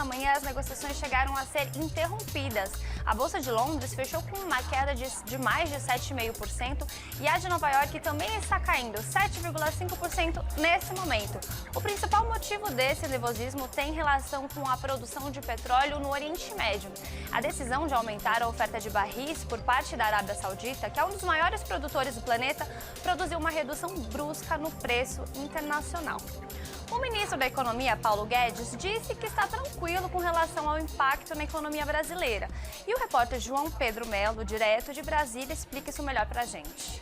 nessa manhã as negociações chegaram a ser interrompidas. A Bolsa de Londres fechou com uma queda de mais de 7,5% e a de Nova York também está caindo 7,5% nesse momento. O principal motivo desse nervosismo tem relação com a produção de petróleo no Oriente Médio. A decisão de aumentar a oferta de barris por parte da Arábia Saudita, que é um dos maiores produtores do planeta, produziu uma redução brusca no preço internacional. O ministro da Economia, Paulo Guedes, disse que está tranquilo com relação ao impacto na economia brasileira. E o repórter João Pedro Melo, direto de Brasília, explica isso melhor pra gente.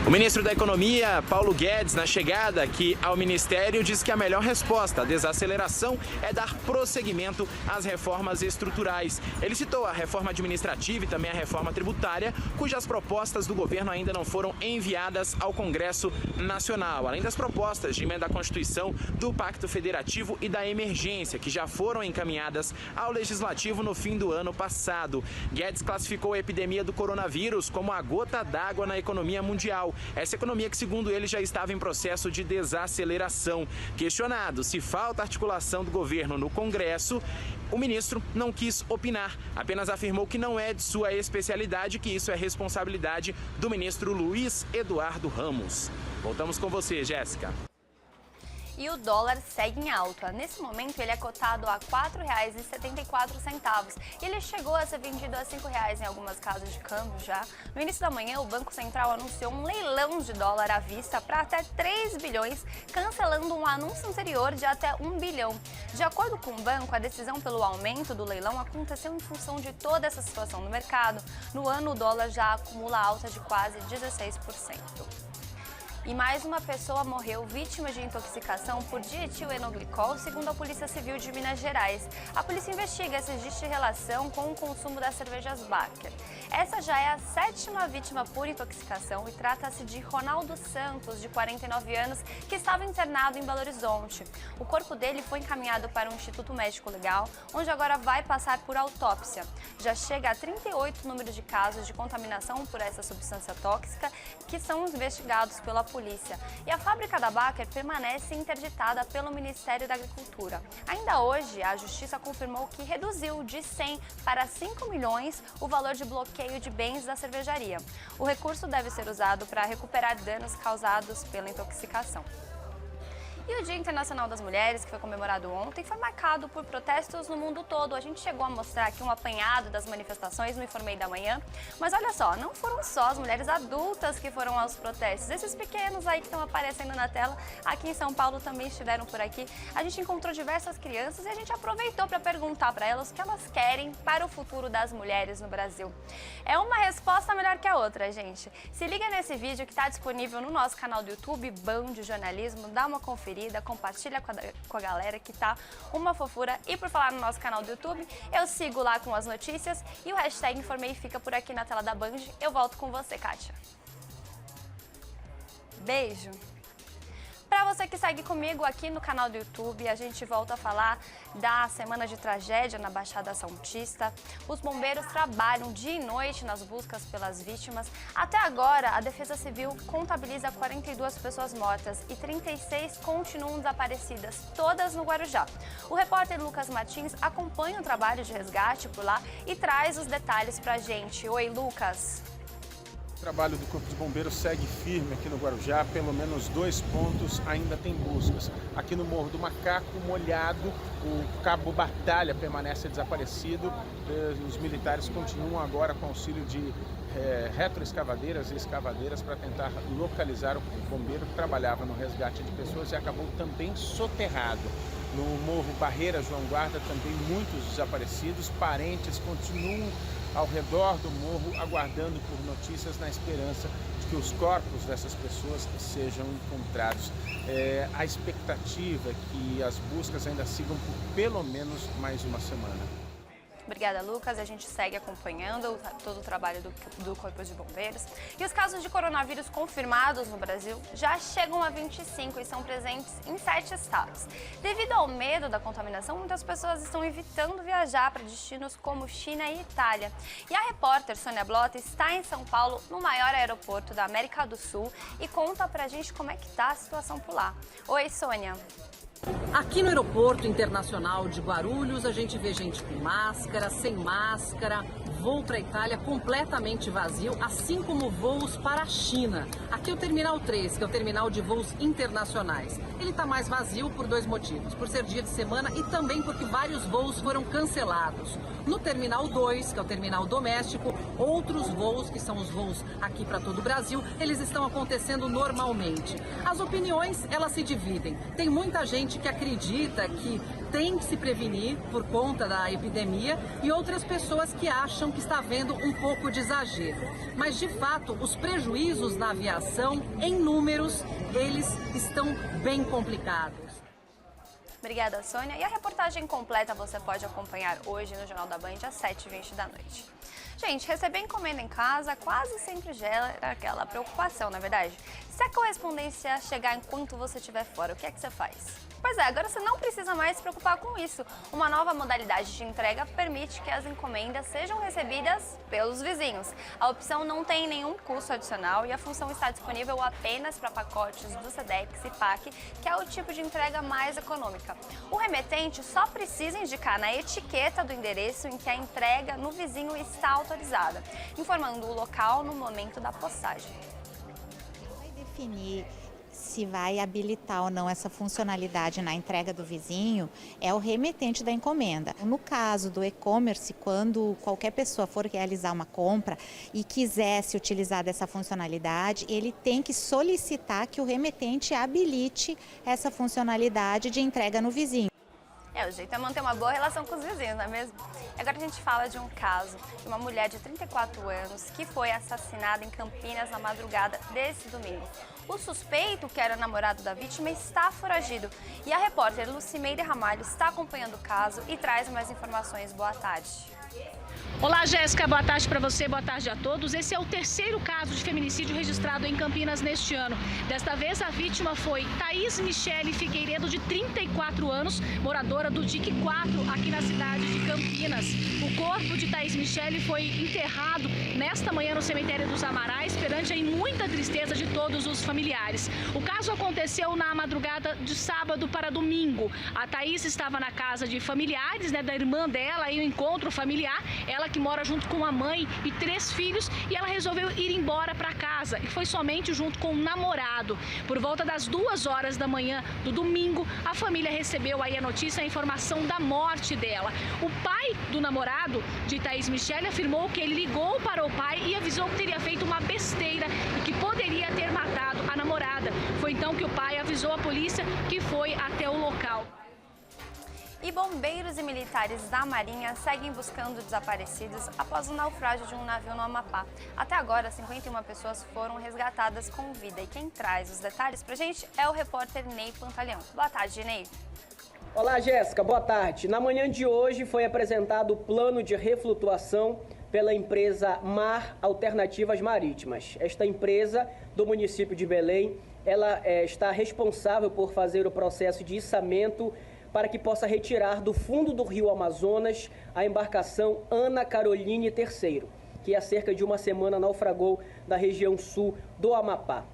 O ministro da Economia, Paulo Guedes, na chegada aqui ao Ministério, disse que a melhor resposta à desaceleração é dar prosseguimento às reformas estruturais. Ele citou a reforma administrativa e também a reforma tributária, cujas propostas do governo ainda não foram enviadas ao Congresso Nacional, além das propostas de emenda à Constituição, do Pacto Federativo e da Emergência, que já foram encaminhadas ao Legislativo no fim do ano passado. Guedes classificou a epidemia do coronavírus como a gota d'água na economia mundial. Essa economia que, segundo ele, já estava em processo de desaceleração. Questionado se falta articulação do governo no Congresso, o ministro não quis opinar, apenas afirmou que não é de sua especialidade, que isso é responsabilidade do ministro Luiz Eduardo Ramos. Voltamos com você, Jéssica. E o dólar segue em alta. Nesse momento, ele é cotado a R$ 4,74. E ele chegou a ser vendido a R$ 5,00 em algumas casas de câmbio já. No início da manhã, o Banco Central anunciou um leilão de dólar à vista para até 3 bilhões, cancelando um anúncio anterior de até 1 bilhão. De acordo com o banco, a decisão pelo aumento do leilão aconteceu em função de toda essa situação no mercado. No ano, o dólar já acumula alta de quase 16%. E mais uma pessoa morreu vítima de intoxicação por dietilenglicol, segundo a Polícia Civil de Minas Gerais. A polícia investiga se existe relação com o consumo das cervejas Baker. Essa já é a 7ª vítima por intoxicação e trata-se de Ronaldo Santos, de 49 anos, que estava internado em Belo Horizonte. O corpo dele foi encaminhado para o Instituto Médico Legal, onde agora vai passar por autópsia. Já chega a 38 números de casos de contaminação por essa substância tóxica que são investigados pela polícia. E a fábrica da Baker permanece interditada pelo Ministério da Agricultura. Ainda hoje, a Justiça confirmou que reduziu de 100 para 5 milhões o valor de bloqueio de bens da cervejaria. O recurso deve ser usado para recuperar danos causados pela intoxicação. E o Dia Internacional das Mulheres, que foi comemorado ontem, foi marcado por protestos no mundo todo. A gente chegou a mostrar aqui um apanhado das manifestações no Informei da Manhã. Mas olha só, não foram só as mulheres adultas que foram aos protestos. Esses pequenos aí que estão aparecendo na tela, aqui em São Paulo também estiveram por aqui. A gente encontrou diversas crianças e a gente aproveitou para perguntar para elas o que elas querem para o futuro das mulheres no Brasil. É uma resposta melhor que a outra, gente. Se liga nesse vídeo que está disponível no nosso canal do YouTube, Band Jornalismo, dá uma conferida. Compartilha com a galera que tá uma fofura. E por falar no nosso canal do YouTube, eu sigo lá com as notícias e o hashtag Informei fica por aqui na tela da Band. Eu volto com você, Kátia. Beijo! Para você que segue comigo aqui no canal do YouTube, a gente volta a falar da semana de tragédia na Baixada Santista. Os bombeiros trabalham dia e noite nas buscas pelas vítimas. Até agora, a Defesa Civil contabiliza 42 pessoas mortas e 36 continuam desaparecidas, todas no Guarujá. O repórter Lucas Martins acompanha o trabalho de resgate por lá e traz os detalhes pra gente. Oi, Lucas! O trabalho do Corpo de Bombeiros segue firme aqui no Guarujá, pelo menos 2 pontos ainda tem buscas. Aqui no Morro do Macaco, molhado, o cabo Batalha permanece desaparecido. Os militares continuam agora com auxílio de retroescavadeiras e escavadeiras para tentar localizar o bombeiro que trabalhava no resgate de pessoas e acabou também soterrado. No Morro Barreira João Guarda também muitos desaparecidos, parentes continuam ao redor do morro aguardando por notícias na esperança de que os corpos dessas pessoas sejam encontrados. A expectativa é que as buscas ainda sigam por pelo menos mais uma semana. Obrigada, Lucas. A gente segue acompanhando todo o trabalho do Corpo de Bombeiros. E os casos de coronavírus confirmados no Brasil já chegam a 25 e são presentes em 7 estados. Devido ao medo da contaminação, muitas pessoas estão evitando viajar para destinos como China e Itália. E a repórter Sônia Blota está em São Paulo, no maior aeroporto da América do Sul, e conta pra gente como é que tá a situação por lá. Oi, Sônia. Aqui no Aeroporto Internacional de Guarulhos, a gente vê gente com máscara, sem máscara, voo para a Itália completamente vazio, assim como voos para a China. Aqui é o Terminal 3, que é o terminal de voos internacionais. Ele está mais vazio por dois motivos, por ser dia de semana e também porque vários voos foram cancelados. No Terminal 2, que é o terminal doméstico, outros voos, que são os voos aqui para todo o Brasil, eles estão acontecendo normalmente. As opiniões, elas se dividem. Tem muita gente que acredita que tem que se prevenir por conta da epidemia e outras pessoas que acham que está havendo um pouco de exagero. Mas, de fato, os prejuízos na aviação, em números, eles estão bem complicados. Obrigada, Sônia. E a reportagem completa você pode acompanhar hoje no Jornal da Band às 7h20 da noite. Gente, receber encomenda em casa quase sempre gera aquela preocupação, na verdade. Se a correspondência chegar enquanto você estiver fora, o que é que você faz? Pois é, agora você não precisa mais se preocupar com isso. Uma nova modalidade de entrega permite que as encomendas sejam recebidas pelos vizinhos. A opção não tem nenhum custo adicional e a função está disponível apenas para pacotes do Sedex e PAC, que é o tipo de entrega mais econômica. O remetente só precisa indicar na etiqueta do endereço em que a entrega no vizinho está autorizada, informando o local no momento da postagem. Vai definir se vai habilitar ou não essa funcionalidade na entrega do vizinho é o remetente da encomenda. No caso do e-commerce, quando qualquer pessoa for realizar uma compra e quisesse utilizar dessa funcionalidade, ele tem que solicitar que o remetente habilite essa funcionalidade de entrega no vizinho. O jeito é manter uma boa relação com os vizinhos, não é mesmo? Agora a gente fala de um caso de uma mulher de 34 anos que foi assassinada em Campinas na madrugada desse domingo. O suspeito, que era namorado da vítima, está foragido. E a repórter Lucimeire Ramalho está acompanhando o caso e traz mais informações. Boa tarde. Olá, Jéssica, boa tarde para você, boa tarde a todos. Esse é o terceiro caso de feminicídio registrado em Campinas neste ano. Desta vez, a vítima foi Thaís Michele Figueiredo, de 34 anos, moradora do DIC 4, aqui na cidade de Campinas. O corpo de Thaís Michele foi enterrado nesta manhã no cemitério dos Amarais, perante aí muita tristeza de todos os familiares. O caso aconteceu na madrugada de sábado para domingo. A Thaís estava na casa de familiares, da irmã dela, em um encontro familiar. Ela que mora junto com a mãe e 3 filhos, e ela resolveu ir embora para casa e foi somente junto com o namorado. Por volta das 2 horas da manhã do domingo, a família recebeu aí a notícia, a informação da morte dela. O pai do namorado de Thaís Michele afirmou que ele ligou para o pai e avisou que teria feito uma besteira e que poderia ter matado a namorada. Foi então que o pai avisou a polícia, que foi até o local. E bombeiros e militares da Marinha seguem buscando desaparecidos após o naufrágio de um navio no Amapá. Até agora, 51 pessoas foram resgatadas com vida. E quem traz os detalhes pra gente é o repórter Ney Pantaleão. Boa tarde, Ney. Olá, Jéssica. Boa tarde. Na manhã de hoje foi apresentado o plano de reflutuação pela empresa Mar Alternativas Marítimas. Esta empresa do município de Belém, ela está responsável por fazer o processo de içamento para que possa retirar do fundo do rio Amazonas a embarcação Ana Caroline III, que há cerca de uma semana naufragou na região sul do Amapá.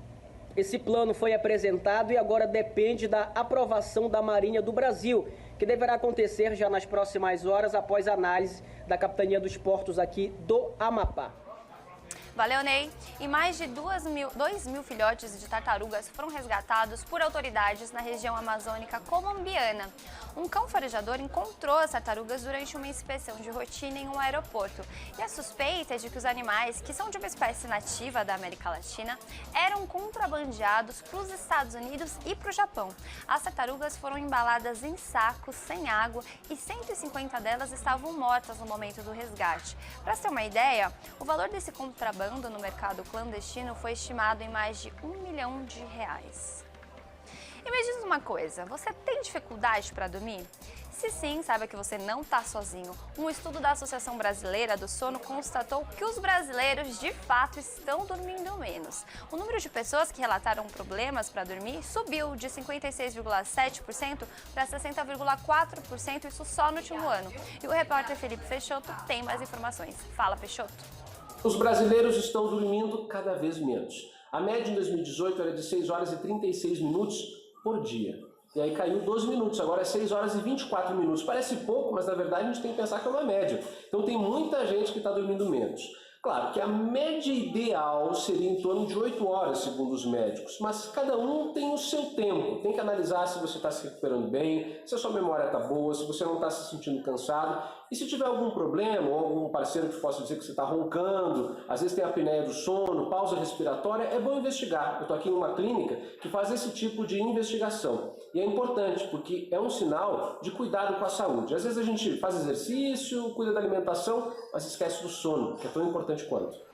Esse plano foi apresentado e agora depende da aprovação da Marinha do Brasil, que deverá acontecer já nas próximas horas após análise da Capitania dos Portos aqui do Amapá. Valeu, Ney. E mais de 2 mil filhotes de tartarugas foram resgatados por autoridades na região amazônica colombiana. Um cão farejador encontrou as tartarugas durante uma inspeção de rotina em um aeroporto. E a suspeita é de que os animais, que são de uma espécie nativa da América Latina, eram contrabandeados para os Estados Unidos e para o Japão. As tartarugas foram embaladas em sacos sem água e 150 delas estavam mortas no momento do resgate. Para ter uma ideia, o valor desse contrabando no mercado clandestino foi estimado em mais de R$1 milhão. E me diz uma coisa, você tem dificuldade para dormir? Se sim, saiba que você não está sozinho. Um estudo da Associação Brasileira do Sono constatou que os brasileiros de fato estão dormindo menos. O número de pessoas que relataram problemas para dormir subiu de 56,7% para 60,4%, isso só no último ano. E o repórter Felipe Peixoto tem mais informações. Fala, Peixoto. Os brasileiros estão dormindo cada vez menos. A média em 2018 era de 6 horas e 36 minutos por dia. E aí caiu 12 minutos, agora é 6 horas e 24 minutos. Parece pouco, mas na verdade a gente tem que pensar que é uma média. Então tem muita gente que está dormindo menos. Claro que a média ideal seria em torno de 8 horas, segundo os médicos, mas cada um tem o seu tempo. Tem que analisar se você está se recuperando bem, se a sua memória está boa, se você não está se sentindo cansado. E se tiver algum problema, ou algum parceiro que possa dizer que você está roncando, às vezes tem apneia do sono, pausa respiratória, é bom investigar. Eu estou aqui em uma clínica que faz esse tipo de investigação. E é importante, porque é um sinal de cuidado com a saúde. Às vezes a gente faz exercício, cuida da alimentação, mas esquece do sono, que é tão importante quanto.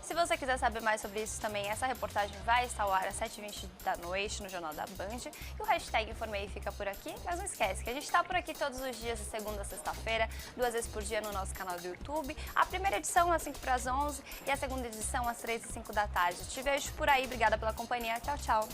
Se você quiser saber mais sobre isso também, essa reportagem vai estar ao ar às 7h20 da noite no Jornal da Band. E o hashtag Informei fica por aqui, mas não esquece que a gente está por aqui todos os dias, de segunda a sexta-feira, 2 vezes por dia no nosso canal do YouTube. A primeira edição às 5 para as 11 e a segunda edição às 3 e 5 da tarde. Te vejo por aí, obrigada pela companhia, tchau, tchau.